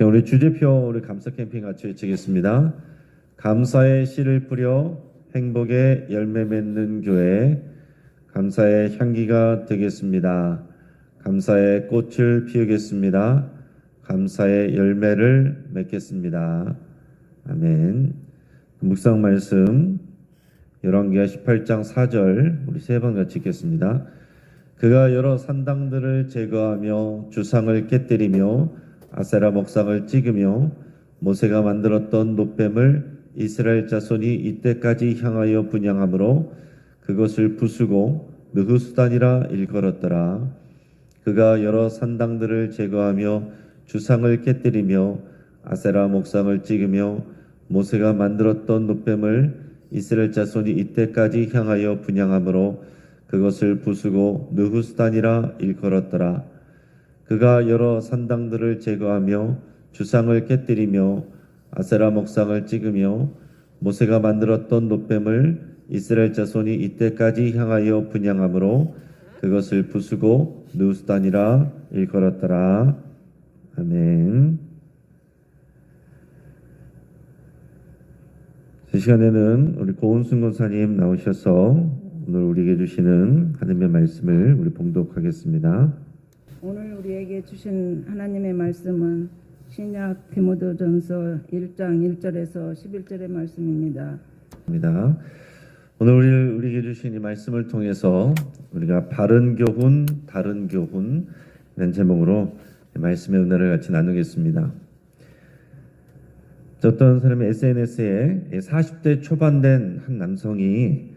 우리 주제표 우리 감사 캠핑 같이 외치겠습니다. 감사의 씨를 뿌려 행복의 열매 맺는 교회, 감사의 향기가 되겠습니다. 감사의 꽃을 피우겠습니다. 감사의 열매를 맺겠습니다. 아멘. 묵상 말씀 열왕기하 18장 4절 우리 세 번 같이 읽겠습니다. 그가 여러 산당들을 제거하며 주상을 깨뜨리며 아세라 목상을 찍으며 모세가 만들었던 놋뱀을 이스라엘 자손이 이때까지 향하여 분향함으로 그것을 부수고 느후수단이라 일컬었더라. 그가 여러 산당들을 제거하며 주상을 깨뜨리며 아세라 목상을 찍으며 모세가 만들었던 놋뱀을 이스라엘 자손이 이때까지 향하여 분향함으로 그것을 부수고 느후수단이라 일컬었더라. 그가 여러 산당들을 제거하며 주상을 깨뜨리며 아세라 목상을 찍으며 모세가 만들었던 놋뱀을 이스라엘 자손이 이때까지 향하여 분향함으로 그것을 부수고 느후수단이라 일컬었더라. 아멘. 이 시간에는 우리 고은순 권사님 나오셔서 오늘 우리에게 주시는 하나님의 말씀을 우리 봉독하겠습니다. 오늘 우리에게 주신 하나님의 말씀은 신약 디모데전서 1장 1절에서 11절의 말씀입니다. 오늘 우리에게 주신 이 말씀을 통해서 우리가 바른 교훈, 다른 교훈 이런 제목으로 말씀의 은혜를 같이 나누겠습니다. 어떤 사람의 SNS에 40대 초반 된 한 남성이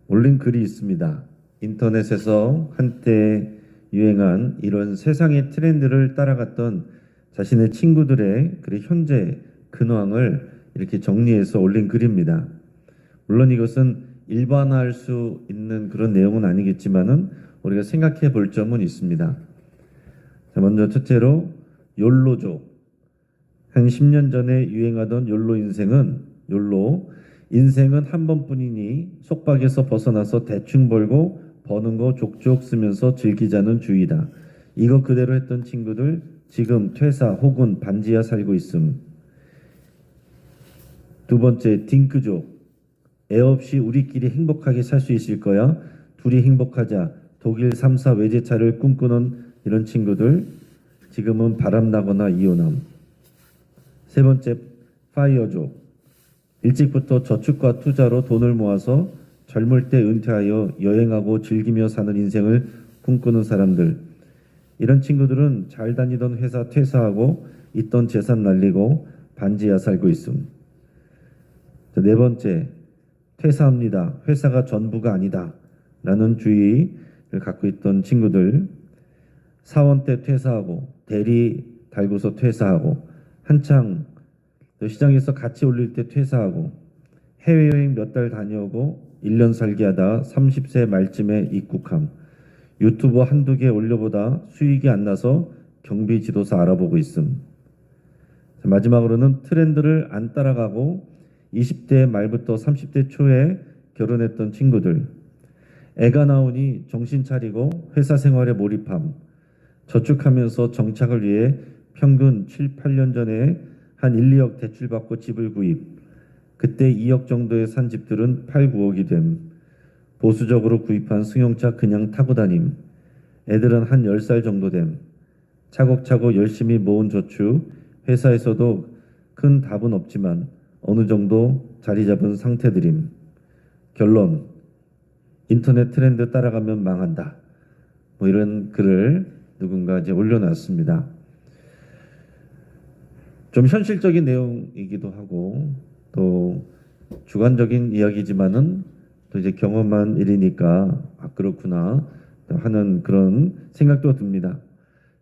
올린 글이 있습니다. 인터넷에서 한때 유행한 이런 세상의 트렌드를 따라갔던 자신의 친구들의 현재 근황을 이렇게 정리해서 올린 글입니다. 물론 이것은 일반화할 수 있는 그런 내용은 아니겠지만은 우리가 생각해 볼 점은 있습니다. 자, 먼저 첫째로 욜로족. 한 10년 전에 유행하던 욜로 인생은 한 번뿐이니 속박에서 벗어나서 대충 벌고 버는 거 족족 쓰면서 즐기자는 주의다. 이거 그대로 했던 친구들 지금 퇴사 혹은 반지하 살고 있음. 두 번째, 딩크족. 애 없이 우리끼리 행복하게 살 수 있을 거야. 둘이 행복하자. 독일 3사 외제차를 꿈꾸는 이런 친구들 지금은 바람나거나 이혼함. 세 번째, 파이어족. 일찍부터 저축과 투자로 돈을 모아서 젊을 때 은퇴하여 여행하고 즐기며 사는 인생을 꿈꾸는 사람들. 이런 친구들은 잘 다니던 회사 퇴사하고 있던 재산 날리고 반지하 살고 있음. 네 번째, 퇴사합니다. 회사가 전부가 아니다. 라는 주의를 갖고 있던 친구들. 사원 때 퇴사하고 대리 달고서 퇴사하고 한창 시장에서 같이 올릴 때 퇴사하고 해외여행 몇 달 다녀오고 1년 살기 하다 30세 말쯤에 입국함. 유튜브 한두 개 올려보다 수익이 안 나서 경비 지도사 알아보고 있음. 마지막으로는 트렌드를 안 따라가고 20대 말부터 30대 초에 결혼했던 친구들. 애가 나오니 정신 차리고 회사 생활에 몰입함. 저축하면서 정착을 위해 평균 7, 8년 전에 한 1, 2억 대출받고 집을 구입. 그때 2억 정도에 산 집들은 8, 9억이 됨. 보수적으로 구입한 승용차 그냥 타고 다님. 애들은 한 10살 정도 됨. 차곡차곡 열심히 모은 저축. 회사에서도 큰 답은 없지만 어느 정도 자리 잡은 상태들임. 결론. 인터넷 트렌드 따라가면 망한다. 이런 글을 누군가 이제 올려놨습니다. 좀 현실적인 내용이기도 하고 또 주관적인 이야기지만은 또 이제 경험한 일이니까 그렇구나 하는 그런 생각도 듭니다.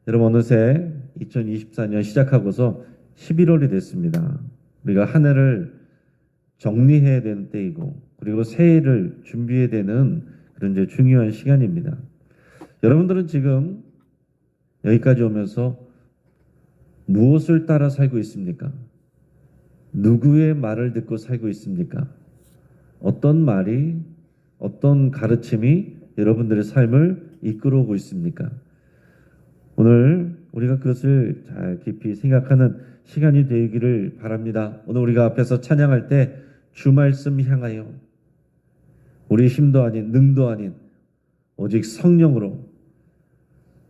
여러분, 어느새 2024년 시작하고서 11월이 됐습니다. 우리가 한 해를 정리해야 되는 때이고 그리고 새해를 준비해야 되는 그런 이제 중요한 시간입니다. 여러분들은 지금 여기까지 오면서 무엇을 따라 살고 있습니까? 누구의 말을 듣고 살고 있습니까? 어떤 말이, 어떤 가르침이 여러분들의 삶을 이끌어오고 있습니까? 오늘 우리가 그것을 잘 깊이 생각하는 시간이 되기를 바랍니다. 오늘 우리가 앞에서 찬양할 때 주 말씀 향하여 우리 힘도 아닌 능도 아닌 오직 성령으로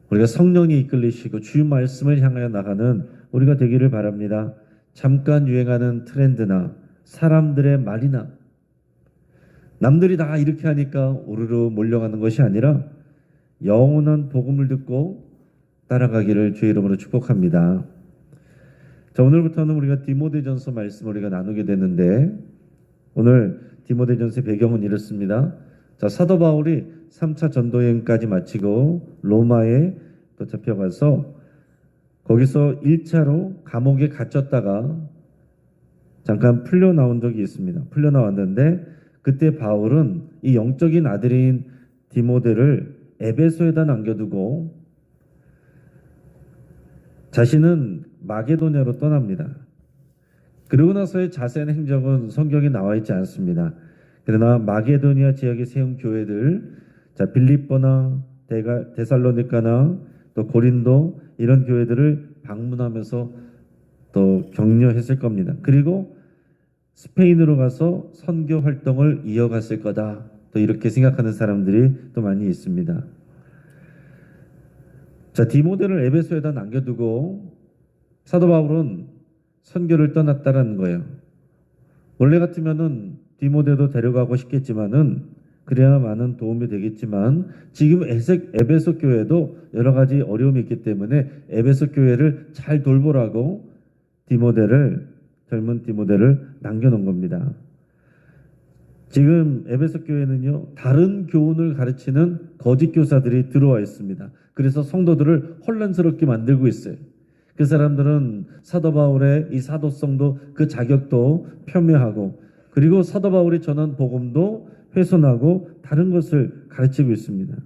우리가 성령이 이끌리시고 주 말씀을 향하여 나가는 우리가 되기를 바랍니다. 잠깐 유행하는 트렌드나 사람들의 말이나 남들이 다 이렇게 하니까 우르르 몰려가는 것이 아니라 영원한 복음을 듣고 따라가기를 주의 이름으로 축복합니다. 자, 오늘부터는 우리가 디모데전서 말씀을 우리가 나누게 되는데 오늘 디모데전서의 배경은 이렇습니다. 자, 사도 바울이 3차 전도여행까지 마치고 로마에 또 잡혀가서 거기서 1차로 감옥에 갇혔다가 잠깐 풀려 나온 적이 있습니다. 풀려 나왔는데 그때 바울은 이 영적인 아들인 디모데를 에베소에다 남겨두고 자신은 마게도냐로 떠납니다. 그러고 나서의 자세한 행적은 성경에 나와 있지 않습니다. 그러나 마게도니아 지역에 세운 교회들, 자 빌립보나 데살로니가나 또 고린도 이런 교회들을 방문하면서 또 격려했을 겁니다. 그리고 스페인으로 가서 선교 활동을 이어갔을 거다. 또 이렇게 생각하는 사람들이 또 많이 있습니다. 자, 디모데를 에베소에다 남겨두고 사도 바울은 선교를 떠났다라는 거예요. 원래 같으면은 디모데도 데려가고 싶겠지만은 그래야 많은 도움이 되겠지만 지금 에베소 교회도 여러 가지 어려움이 있기 때문에 에베소 교회를 잘 돌보라고 젊은 디모데를 남겨놓은 겁니다. 지금 에베소 교회는요, 다른 교훈을 가르치는 거짓 교사들이 들어와 있습니다. 그래서 성도들을 혼란스럽게 만들고 있어요. 그 사람들은 사도 바울의 이 사도성도 그 자격도 폄훼하고 그리고 사도 바울이 전한 복음도 훼손하고 다른 것을 가르치고 있습니다. 자,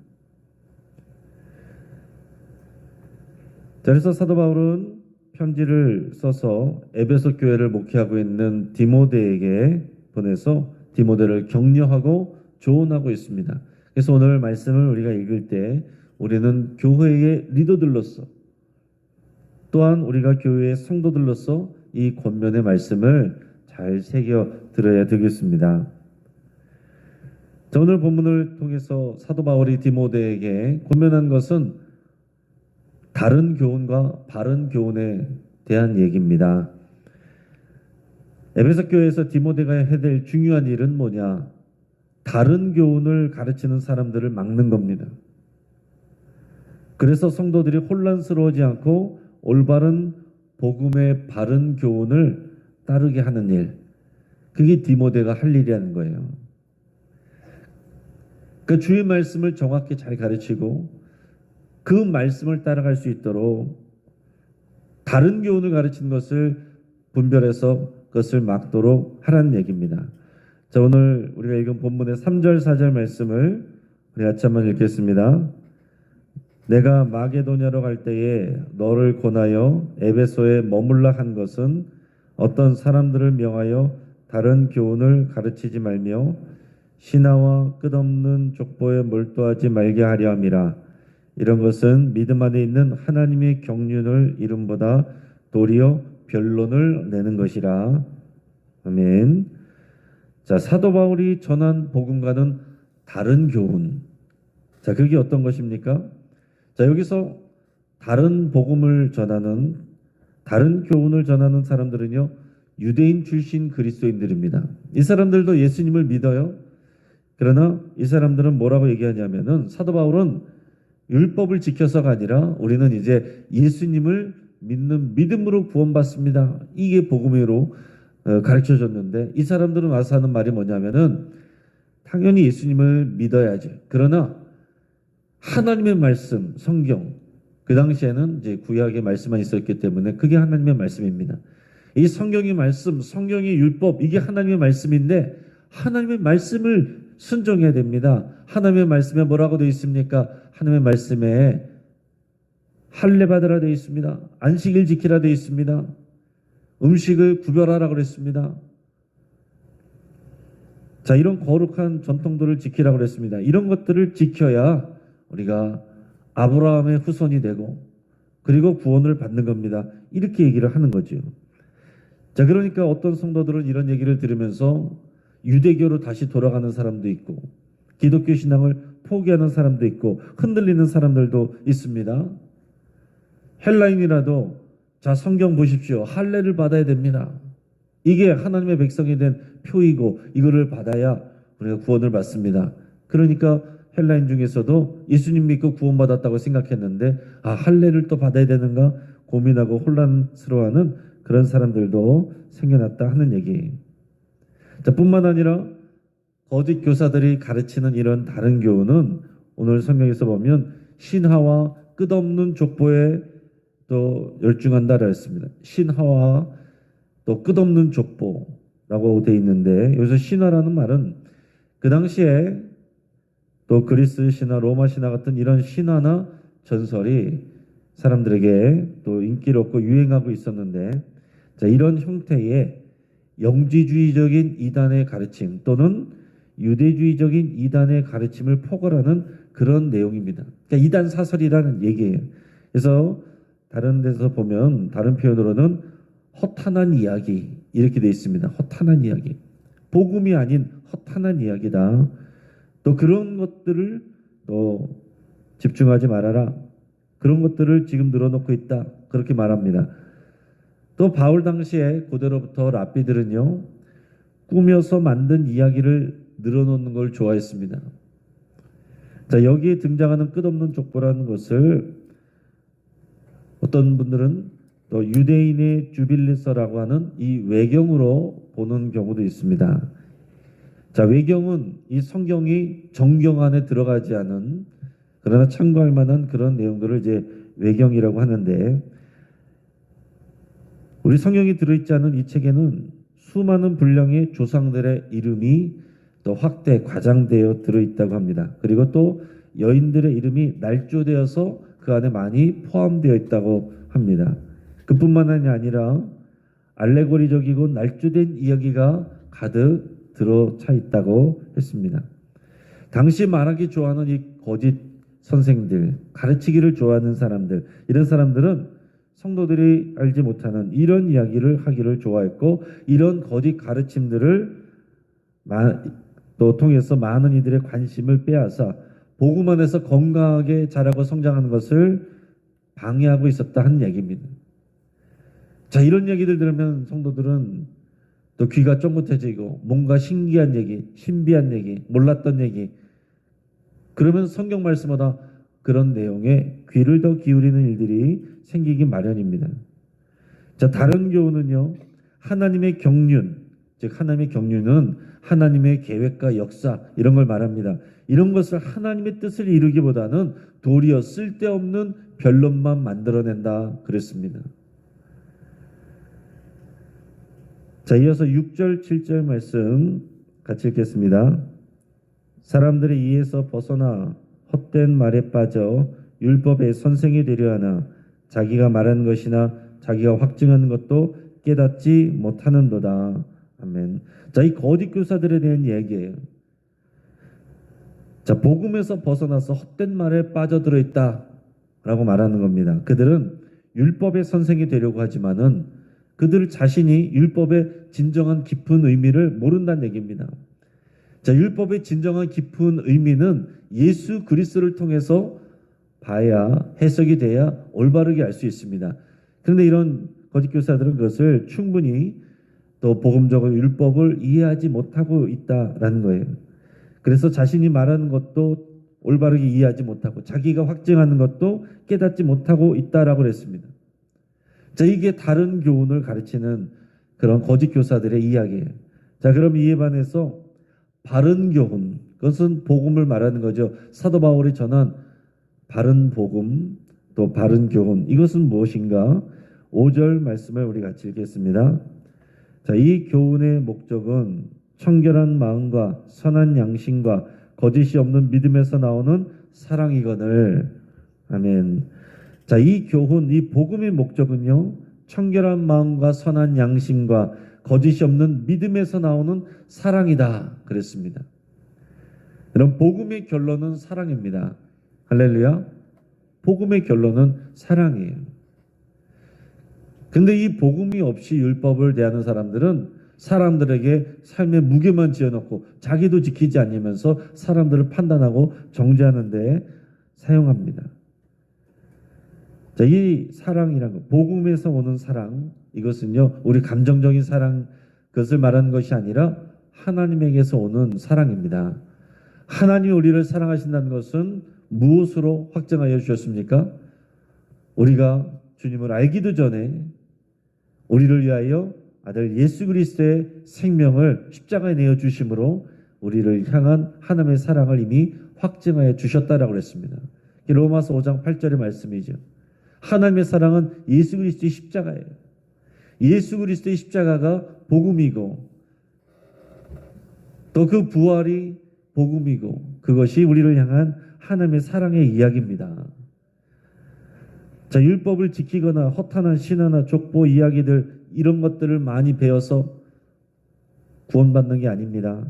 그래서 사도 바울은 편지를 써서 에베소 교회를 목회하고 있는 디모데에게 보내서 디모데를 격려하고 조언하고 있습니다. 그래서 오늘 말씀을 우리가 읽을 때 우리는 교회의 리더들로서 또한 우리가 교회의 성도들로서 이 권면의 말씀을 잘 새겨 들어야 되겠습니다. 자, 오늘 본문을 통해서 사도 바울이 디모데에게 권면한 것은 다른 교훈과 바른 교훈에 대한 얘기입니다. 에베소 교회에서 디모데가 해야 될 중요한 일은 뭐냐? 다른 교훈을 가르치는 사람들을 막는 겁니다. 그래서 성도들이 혼란스러워하지 않고 올바른 복음의 바른 교훈을 따르게 하는 일, 그게 디모데가 할 일이라는 거예요. 그 주의 말씀을 정확히 잘 가르치고 그 말씀을 따라갈 수 있도록 다른 교훈을 가르치는 것을 분별해서 그것을 막도록 하라는 얘기입니다. 자, 오늘 우리가 읽은 본문의 3절 4절 말씀을 우리 같이 한번 읽겠습니다. 내가 마게도냐로 갈 때에 너를 권하여 에베소에 머물라 한 것은 어떤 사람들을 명하여 다른 교훈을 가르치지 말며 신하와 끝없는 족보에 몰두하지 말게 하려 함이라. 이런 것은 믿음 안에 있는 하나님의 경륜을 이름보다 도리어 변론을 내는 것이라. 아멘. 자, 사도 바울이 전한 복음과는 다른 교훈. 자, 그게 어떤 것입니까? 자, 여기서 다른 복음을 전하는, 다른 교훈을 전하는 사람들은요, 유대인 출신 그리스도인들입니다. 이 사람들도 예수님을 믿어요. 그러나 이 사람들은 뭐라고 얘기하냐면은 사도 바울은 율법을 지켜서가 아니라 우리는 이제 예수님을 믿는 믿음으로 구원받습니다. 이게 복음으로 가르쳐줬는데 이 사람들은 와서 하는 말이 뭐냐면은 당연히 예수님을 믿어야죠. 그러나 하나님의 말씀, 성경, 그 당시에는 이제 구약의 말씀만 있었기 때문에 그게 하나님의 말씀입니다. 이 성경의 말씀, 성경의 율법, 이게 하나님의 말씀인데 하나님의 말씀을 순종해야 됩니다. 하나님의 말씀에 뭐라고 되어 있습니까? 하나님의 말씀에 할례 받으라 되어 있습니다. 안식일 지키라 되어 있습니다. 음식을 구별하라 그랬습니다. 자, 이런 거룩한 전통들을 지키라고 그랬습니다. 이런 것들을 지켜야 우리가 아브라함의 후손이 되고 그리고 구원을 받는 겁니다. 이렇게 얘기를 하는 거죠. 자, 그러니까 어떤 성도들은 이런 얘기를 들으면서 유대교로 다시 돌아가는 사람도 있고 기독교 신앙을 포기하는 사람도 있고 흔들리는 사람들도 있습니다. 헬라인이라도 자, 성경 보십시오. 할례를 받아야 됩니다. 이게 하나님의 백성이 된 표이고 이거를 받아야 우리가 구원을 받습니다. 그러니까 헬라인 중에서도 예수님 믿고 구원받았다고 생각했는데 할례를 또 받아야 되는가 고민하고 혼란스러워하는 그런 사람들도 생겨났다 하는 얘기예요. 자, 뿐만 아니라 거짓 교사들이 가르치는 이런 다른 교훈은 오늘 성경에서 보면 신하와 끝없는 족보에 또 열중한다라 했습니다. 신하와 또 끝없는 족보라고 되어 있는데 여기서 신하라는 말은 그 당시에 또 그리스 신화, 로마 신화 같은 이런 신화나 전설이 사람들에게 또 인기를 얻고 유행하고 있었는데 자, 이런 형태의 영지주의적인 이단의 가르침 또는 유대주의적인 이단의 가르침을 포괄하는 그런 내용입니다. 그러니까 이단 사설이라는 얘기예요. 그래서 다른 데서 보면 다른 표현으로는 허탄한 이야기 이렇게 되어 있습니다. 허탄한 이야기. 복음이 아닌 허탄한 이야기다. 또 그런 것들을 또 집중하지 말아라. 그런 것들을 지금 늘어놓고 있다. 그렇게 말합니다. 또 바울 당시에 고대로부터 랍비들은요. 꾸며서 만든 이야기를 늘어놓는 걸 좋아했습니다. 자, 여기에 등장하는 끝없는 족보라는 것을 어떤 분들은 또 유대인의 주빌리서라고 하는 이 외경으로 보는 경우도 있습니다. 자, 외경은 이 성경이 정경 안에 들어가지 않은 그러나 참고할 만한 그런 내용들을 이제 외경이라고 하는데 우리 성경이 들어있지 않은 이 책에는 수많은 분량의 조상들의 이름이 또 확대, 과장되어 들어있다고 합니다. 그리고 또 여인들의 이름이 날조되어서 그 안에 많이 포함되어 있다고 합니다. 그뿐만이 아니라 알레고리적이고 날조된 이야기가 가득 들어차 있다고 했습니다. 당시 말하기 좋아하는 이 거짓 선생들, 가르치기를 좋아하는 사람들, 이런 사람들은 성도들이 알지 못하는 이런 이야기를 하기를 좋아했고 이런 거짓 가르침들을 또 통해서 많은 이들의 관심을 빼앗아 복음 안에서 건강하게 자라고 성장하는 것을 방해하고 있었다 하는 얘기입니다. 자, 이런 얘기들 들으면 성도들은 또 귀가 쫑긋해지고 뭔가 신기한 얘기, 신비한 얘기, 몰랐던 얘기 그러면 성경 말씀마다 그런 내용에 귀를 더 기울이는 일들이 생기기 마련입니다. 자, 다른 교훈은요. 하나님의 경륜, 즉 하나님의 경륜은 하나님의 계획과 역사 이런 걸 말합니다. 이런 것을 하나님의 뜻을 이루기보다는 도리어 쓸데없는 변론만 만들어낸다 그랬습니다. 자, 이어서 6절, 7절 말씀 같이 읽겠습니다. 사람들의 이에서 벗어나 헛된 말에 빠져 율법의 선생이 되려 하나 자기가 말하는 것이나 자기가 확증하는 것도 깨닫지 못하는도다. 아멘. 자, 이 거짓 교사들에 대한 얘기예요. 자, 복음에서 벗어나서 헛된 말에 빠져들어 있다라고 말하는 겁니다. 그들은 율법의 선생이 되려고 하지만은 그들 자신이 율법의 진정한 깊은 의미를 모른다는 얘기입니다. 자, 율법의 진정한 깊은 의미는 예수 그리스도를 통해서 봐야 해석이 돼야 올바르게 알 수 있습니다. 그런데 이런 거짓 교사들은 그것을 충분히 또 복음적으로 율법을 이해하지 못하고 있다라는 거예요. 그래서 자신이 말하는 것도 올바르게 이해하지 못하고 자기가 확증하는 것도 깨닫지 못하고 있다라고 그랬습니다. 자, 이게 다른 교훈을 가르치는 그런 거짓 교사들의 이야기예요. 자, 그럼 이에 반해서 바른 교훈, 그것은 복음을 말하는 거죠. 사도 바울이 전한 바른 복음, 또 바른 교훈, 이것은 무엇인가? 5절 말씀을 우리 같이 읽겠습니다. 자, 이 교훈의 목적은 청결한 마음과 선한 양심과 거짓이 없는 믿음에서 나오는 사랑이거늘. 아멘. 자, 이 교훈, 이 복음의 목적은요, 청결한 마음과 선한 양심과 거짓이 없는 믿음에서 나오는 사랑이다 그랬습니다. 여러분, 복음의 결론은 사랑입니다. 할렐루야. 복음의 결론은 사랑이에요. 근데 이 복음이 없이 율법을 대하는 사람들은 사람들에게 삶의 무게만 지어놓고 자기도 지키지 않으면서 사람들을 판단하고 정죄하는 데 사용합니다. 자, 이 사랑이란 것, 복음에서 오는 사랑, 이것은요, 우리 감정적인 사랑, 그것을 말하는 것이 아니라 하나님에게서 오는 사랑입니다. 하나님이 우리를 사랑하신다는 것은 무엇으로 확정하여 주셨습니까? 우리가 주님을 알기도 전에 우리를 위하여 아들 예수 그리스도의 생명을 십자가에 내어 주심으로 우리를 향한 하나님의 사랑을 이미 확증하여 주셨다라고 그랬습니다. 로마서 5장 8절의 말씀이죠. 하나님의 사랑은 예수 그리스도의 십자가예요. 예수 그리스도의 십자가가 복음이고 또 그 부활이 복음이고 그것이 우리를 향한 하나님의 사랑의 이야기입니다. 자, 율법을 지키거나 허탄한 신화나 족보 이야기들 이런 것들을 많이 배워서 구원받는 게 아닙니다.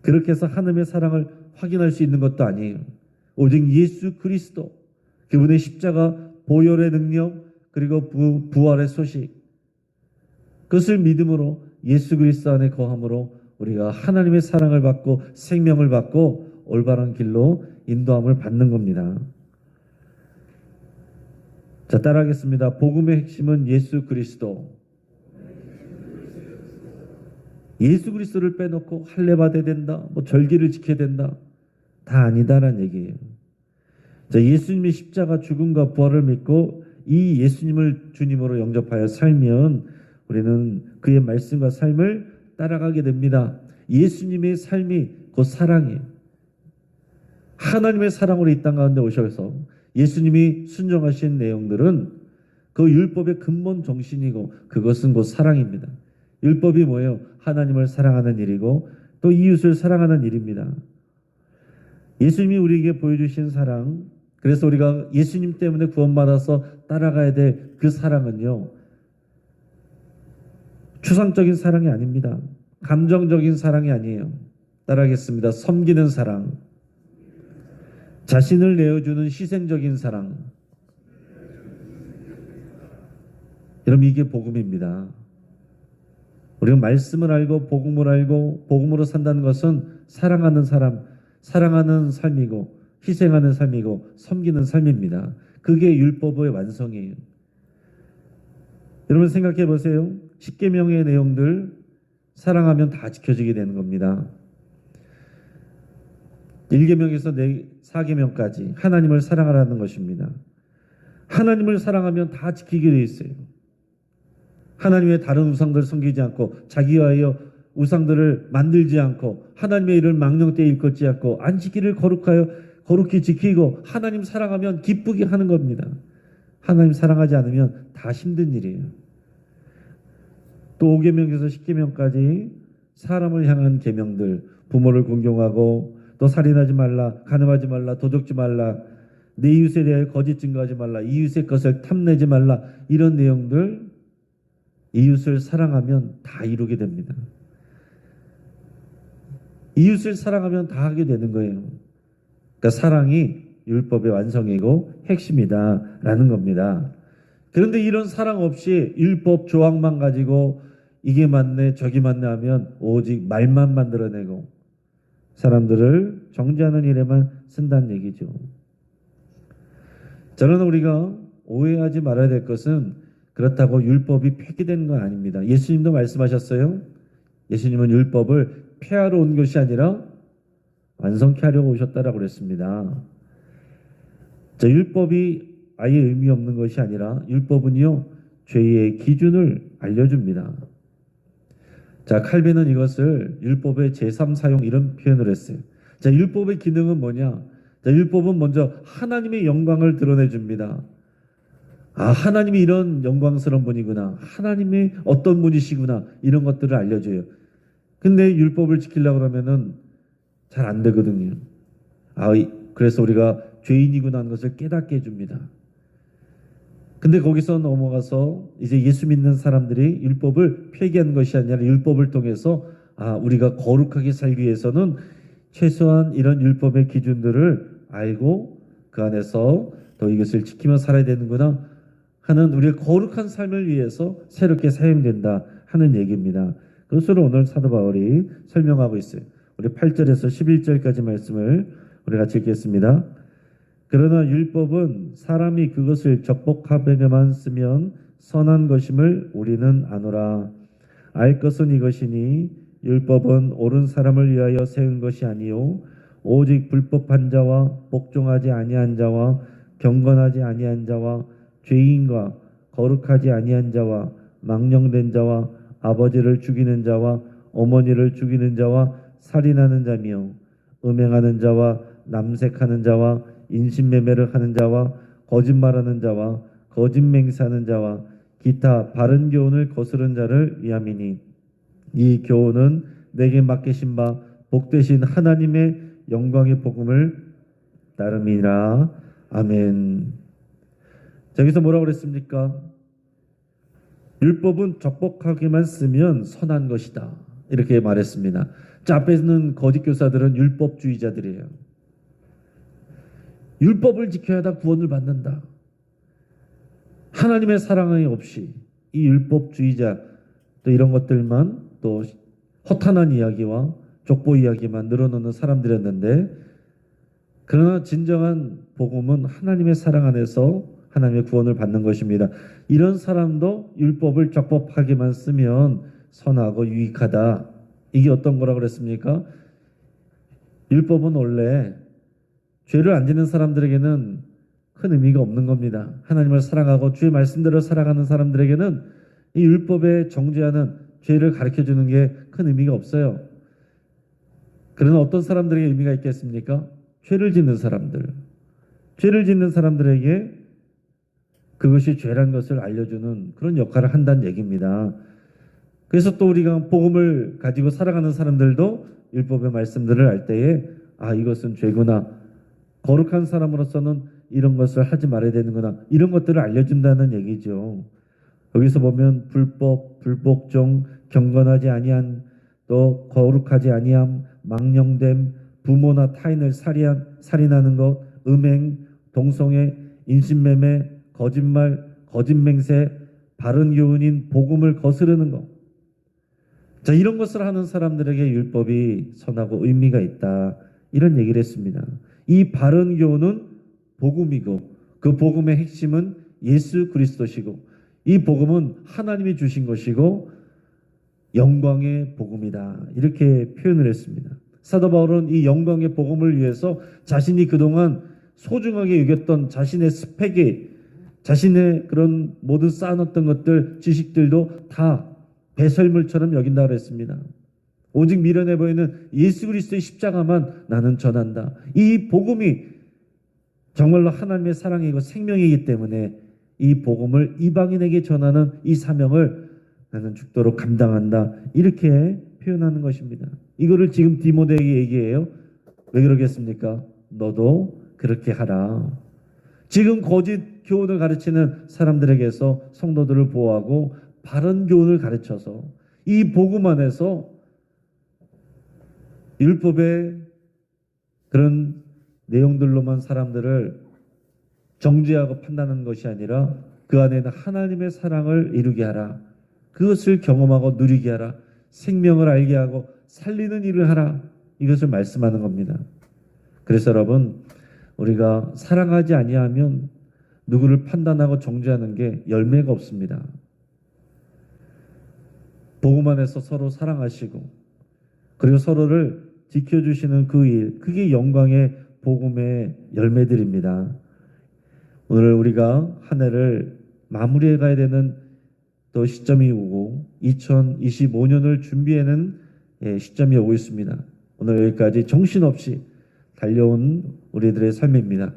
그렇게 해서 하나님의 사랑을 확인할 수 있는 것도 아니에요. 오직 예수 그리스도, 그분의 십자가 보혈의 능력, 그리고 부활의 소식, 그것을 믿음으로 예수 그리스도 안에 거함으로 우리가 하나님의 사랑을 받고 생명을 받고 올바른 길로 인도함을 받는 겁니다. 자, 따라하겠습니다. 복음의 핵심은 예수 그리스도. 예수 그리스도를 빼놓고 할례 받아야 된다, 뭐 절기를 지켜야 된다, 다 아니다라는 얘기예요. 자, 예수님의 십자가 죽음과 부활을 믿고 이 예수님을 주님으로 영접하여 살면 우리는 그의 말씀과 삶을 따라가게 됩니다. 예수님의 삶이 곧 사랑이에요. 하나님의 사랑으로 이 땅 가운데 오셔서 예수님이 순종하신 내용들은 그 율법의 근본 정신이고 그것은 곧 사랑입니다. 율법이 뭐예요? 하나님을 사랑하는 일이고 또 이웃을 사랑하는 일입니다. 예수님이 우리에게 보여주신 사랑, 그래서 우리가 예수님 때문에 구원받아서 따라가야 될 그 사랑은요, 추상적인 사랑이 아닙니다. 감정적인 사랑이 아니에요. 따라하겠습니다. 섬기는 사랑, 자신을 내어주는 희생적인 사랑. 여러분, 이게 복음입니다. 우리가 말씀을 알고 복음을 알고 복음으로 산다는 것은 사랑하는 사람, 사랑하는 삶이고 희생하는 삶이고 섬기는 삶입니다. 그게 율법의 완성이에요. 여러분 생각해 보세요. 십계명의 내용들 사랑하면 다 지켜지게 되는 겁니다. 1계명에서 4계명까지 하나님을 사랑하라는 것입니다. 하나님을 사랑하면 다 지키게 되어 있어요. 하나님의 다른 우상들을 섬기지 않고 자기와의 우상들을 만들지 않고 하나님의 일을 망령되이 일컫지 않고 안식일을 거룩히 지키고 하나님 사랑하면 기쁘게 하는 겁니다. 하나님 사랑하지 않으면 다 힘든 일이에요. 또 5계명에서 10계명까지 사람을 향한 계명들, 부모를 공경하고 또 살인하지 말라, 간음하지 말라, 도둑지 말라, 내 이웃에 대하여 거짓 증거하지 말라, 이웃의 것을 탐내지 말라, 이런 내용들 이웃을 사랑하면 다 이루게 됩니다. 이웃을 사랑하면 다 하게 되는 거예요. 그러니까 사랑이 율법의 완성이고 핵심이다라는 겁니다. 그런데 이런 사랑 없이 율법 조항만 가지고 이게 맞네 저기 맞네 하면 오직 말만 만들어내고 사람들을 정죄하는 일에만 쓴다는 얘기죠. 저는 우리가 오해하지 말아야 될 것은 그렇다고 율법이 폐기되는 건 아닙니다. 예수님도 말씀하셨어요. 예수님은 율법을 폐하러 온 것이 아니라 완성케 하려고 오셨다라고 그랬습니다. 자, 율법이 아예 의미 없는 것이 아니라 율법은요, 죄의 기준을 알려줍니다. 자, 칼빈은 이것을 율법의 제3 사용 이런 표현을 했어요. 자, 율법의 기능은 뭐냐? 자, 율법은 먼저 하나님의 영광을 드러내줍니다. 아, 하나님이 이런 영광스러운 분이구나. 하나님의 어떤 분이시구나. 이런 것들을 알려줘요. 근데 율법을 지키려고 그러면은 잘 안 되거든요. 그래서 우리가 죄인이구나 하는 것을 깨닫게 해줍니다. 근데 거기서 넘어가서 이제 예수 믿는 사람들이 율법을 폐기하는 것이 아니라 율법을 통해서 우리가 거룩하게 살기 위해서는 최소한 이런 율법의 기준들을 알고 그 안에서 또 이것을 지키며 살아야 되는구나. 하는 우리의 거룩한 삶을 위해서 새롭게 사용된다 하는 얘기입니다. 그것을 오늘 사도 바울이 설명하고 있어요. 우리 8절에서 11절까지 말씀을 우리 같이 읽겠습니다. 그러나 율법은 사람이 그것을 적복하려면 쓰면 선한 것임을 우리는 아노라. 알 것은 이것이니 율법은 옳은 사람을 위하여 세운 것이 아니요 오직 불법한 자와 복종하지 아니한 자와 경건하지 아니한 자와 죄인과 거룩하지 아니한 자와 망령된 자와 아버지를 죽이는 자와 어머니를 죽이는 자와 살인하는 자며 음행하는 자와 남색하는 자와 인신매매를 하는 자와 거짓말하는 자와 거짓맹세하는 자와 기타 바른 교훈을 거스른 자를 위함이니 이 교훈은 내게 맡기신 바 복되신 하나님의 영광의 복음을 따름이라. 아멘. 자, 여기서 뭐라고 그랬습니까? 율법은 적복하게만 쓰면 선한 것이다, 이렇게 말했습니다. 자, 앞에 있는 거짓 교사들은 율법주의자들이에요. 율법을 지켜야 다 구원을 받는다. 하나님의 사랑이 없이 이 율법주의자 또 이런 것들만 또 허탄한 이야기와 족보 이야기만 늘어놓는 사람들이었는데, 그러나 진정한 복음은 하나님의 사랑 안에서 하나님의 구원을 받는 것입니다. 이런 사람도 율법을 적법하게만 쓰면 선하고 유익하다. 이게 어떤 거라고 그랬습니까? 율법은 원래 죄를 안 짓는 사람들에게는 큰 의미가 없는 겁니다. 하나님을 사랑하고 주의 말씀대로 살아가는 사람들에게는 이 율법에 정죄하는 죄를 가르쳐주는 게 큰 의미가 없어요. 그러나 어떤 사람들에게 의미가 있겠습니까? 죄를 짓는 사람들. 죄를 짓는 사람들에게 그것이 죄란 것을 알려주는 그런 역할을 한다는 얘기입니다. 그래서 또 우리가 복음을 가지고 살아가는 사람들도 율법의 말씀들을 알 때에 이것은 죄구나. 거룩한 사람으로서는 이런 것을 하지 말아야 되는구나. 이런 것들을 알려준다는 얘기죠. 여기서 보면 불법, 불복종, 경건하지 아니한, 또 거룩하지 아니함, 망령됨, 부모나 타인을 살인하는 것, 음행, 동성애, 인신매매, 거짓말, 거짓맹세, 바른 교훈인 복음을 거스르는 것. 자, 이런 것을 하는 사람들에게 율법이 선하고 의미가 있다, 이런 얘기를 했습니다. 이 바른 교훈은 복음이고 그 복음의 핵심은 예수 그리스도시고 이 복음은 하나님이 주신 것이고 영광의 복음이다, 이렇게 표현을 했습니다. 사도 바울은 이 영광의 복음을 위해서 자신이 그동안 소중하게 여겼던 자신의 스펙이, 자신의 그런 모든 쌓아놓던 것들, 지식들도 다 배설물처럼 여긴다고 그랬습니다. 오직 미련해 보이는 예수 그리스도의 십자가만 나는 전한다. 이 복음이 정말로 하나님의 사랑이고 생명이기 때문에 이 복음을 이방인에게 전하는 이 사명을 나는 죽도록 감당한다, 이렇게 표현하는 것입니다. 이거를 지금 디모데에게 얘기해요. 왜 그러겠습니까? 너도 그렇게 하라. 지금 거짓 교훈을 가르치는 사람들에게서 성도들을 보호하고 바른 교훈을 가르쳐서 이 복음 안에서 율법의 그런 내용들로만 사람들을 정죄하고 판단하는 것이 아니라 그 안에는 하나님의 사랑을 이루게 하라. 그것을 경험하고 누리게 하라. 생명을 알게 하고 살리는 일을 하라. 이것을 말씀하는 겁니다. 그래서 여러분, 우리가 사랑하지 아니하면 누구를 판단하고 정죄하는 게 열매가 없습니다. 복음 안에서 서로 사랑하시고 그리고 서로를 지켜주시는 그 일, 그게 영광의 복음의 열매들입니다. 오늘 우리가 한 해를 마무리해 가야 되는 또 시점이 오고 2025년을 준비하는 시점이 오고 있습니다. 오늘 여기까지 정신없이 달려온 우리들의 삶입니다.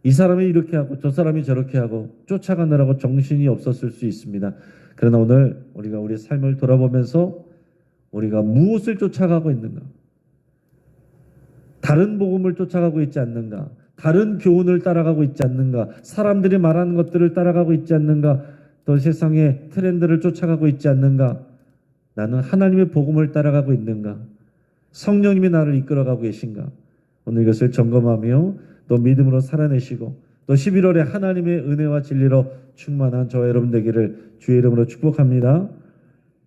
이 사람이 이렇게 하고 저 사람이 저렇게 하고 쫓아가느라고 정신이 없었을 수 있습니다. 그러나 오늘 우리가 우리 삶을 돌아보면서 우리가 무엇을 쫓아가고 있는가? 다른 복음을 쫓아가고 있지 않는가? 다른 교훈을 따라가고 있지 않는가? 사람들이 말하는 것들을 따라가고 있지 않는가? 또 세상의 트렌드를 쫓아가고 있지 않는가? 나는 하나님의 복음을 따라가고 있는가? 성령님이 나를 이끌어가고 계신가? 오늘 이것을 점검하며 또 믿음으로 살아내시고 또 11월에 하나님의 은혜와 진리로 충만한 저와 여러분 되기를 주의 이름으로 축복합니다.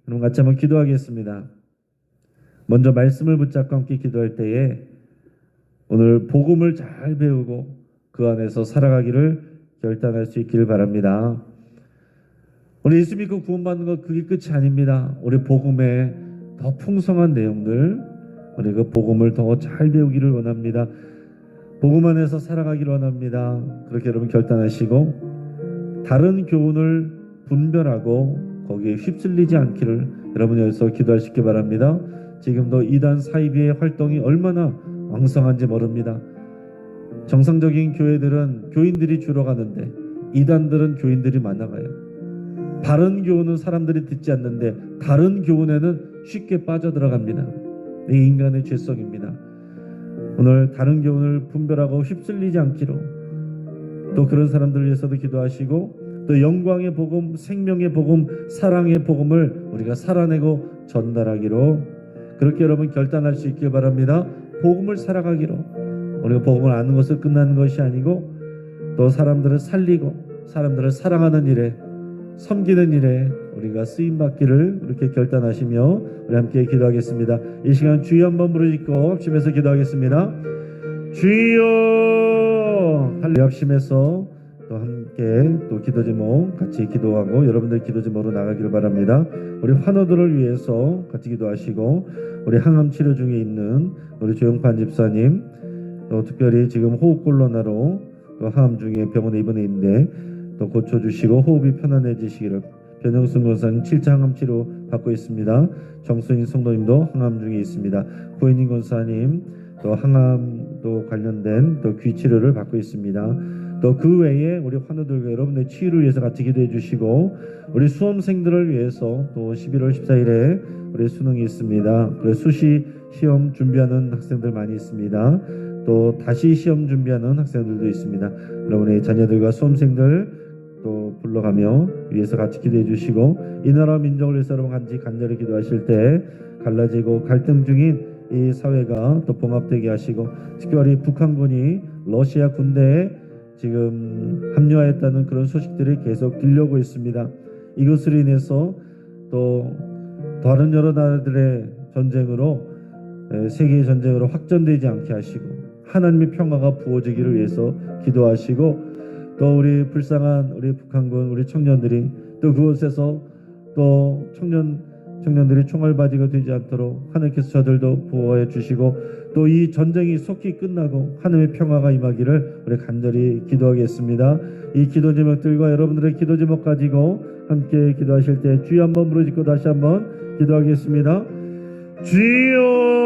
여러분 같이 한번 기도하겠습니다. 먼저 말씀을 붙잡고 함께 기도할 때에 오늘 복음을 잘 배우고 그 안에서 살아가기를 결단할 수 있기를 바랍니다. 우리 예수 믿고 구원받는 것 그게 끝이 아닙니다. 우리 복음에 더 풍성한 내용들, 우리 그 복음을 더 잘 배우기를 원합니다. 복음 안에서 살아가기를 원합니다. 그렇게 여러분 결단하시고 다른 교훈을 분별하고 거기에 휩쓸리지 않기를 여러분 여기서 기도하시기 바랍니다. 지금도 이단 사이비의 활동이 얼마나 왕성한지 모릅니다. 정상적인 교회들은 교인들이 줄어가는데 이단들은 교인들이 많아가요. 바른 교훈은 사람들이 듣지 않는데 다른 교훈에는 쉽게 빠져들어갑니다. 이 인간의 죄성입니다. 오늘 다른 교훈을 분별하고 휩쓸리지 않기로 또 그런 사람들을 위해서도 기도하시고 또 영광의 복음, 생명의 복음, 사랑의 복음을 우리가 살아내고 전달하기로 그렇게 여러분 결단할 수 있길 바랍니다. 복음을 살아가기로 우리가 복음을 아는 것을 끝나는 것이 아니고 또 사람들을 살리고 사람들을 사랑하는 일에 섬기는 일에 우리가 쓰임받기를 그렇게 결단하시며 우리 함께 기도하겠습니다. 이 시간 주여 한번 부르짖고 합심해서 기도하겠습니다. 주여 할렐루야. 합심해서 또 함께 또 기도 제목 같이 기도하고 여러분들 기도 제목으로 나가기를 바랍니다. 우리 환우들을 위해서 같이 기도하시고 우리 항암 치료 중에 있는 우리 조영판 집사님 또 특별히 지금 호흡곤란으로 또 항암 중에 병원에 입원해 있는데 또 고쳐주시고 호흡이 편안해지시기를 변영순 권사님 7차 항암 치료 받고 있습니다. 정수인 성도님도 항암 중에 있습니다. 고인인 권사님 또 항암 또 관련된 또 귀 치료를 받고 있습니다. 또 그 외에 우리 환우들과 여러분의 치유를 위해서 같이 기도해 주시고 우리 수험생들을 위해서 또 11월 14일에 우리 수능이 있습니다. 그래서 수시 시험 준비하는 학생들 많이 있습니다. 또 다시 시험 준비하는 학생들도 있습니다. 여러분의 자녀들과 수험생들 또 불러가며 위해서 같이 기도해 주시고 이 나라 민족을 위해서 여러분 간절히 기도하실 때 갈라지고 갈등 중인 이 사회가 또 봉합되게 하시고 특별히 북한군이 러시아 군대에 지금 합류하였다는 그런 소식들이 계속 들려오고 있습니다. 이것으로 인해서 또 다른 여러 나라들의 전쟁으로 세계의 전쟁으로 확전되지 않게 하시고 하나님의 평화가 부어지기를 위해서 기도하시고 또 우리 불쌍한 우리 북한군 우리 청년들이 또 그곳에서 또 청년들이 총알바지가 되지 않도록 하나님께서 저들도 보호해 주시고 또 이 전쟁이 속히 끝나고 하나님의 평화가 임하기를 우리 간절히 기도하겠습니다. 이 기도 제목들과 여러분들의 기도 제목 가지고 함께 기도하실 때 주여 한번 부르짖고 다시 한번 기도하겠습니다. 주여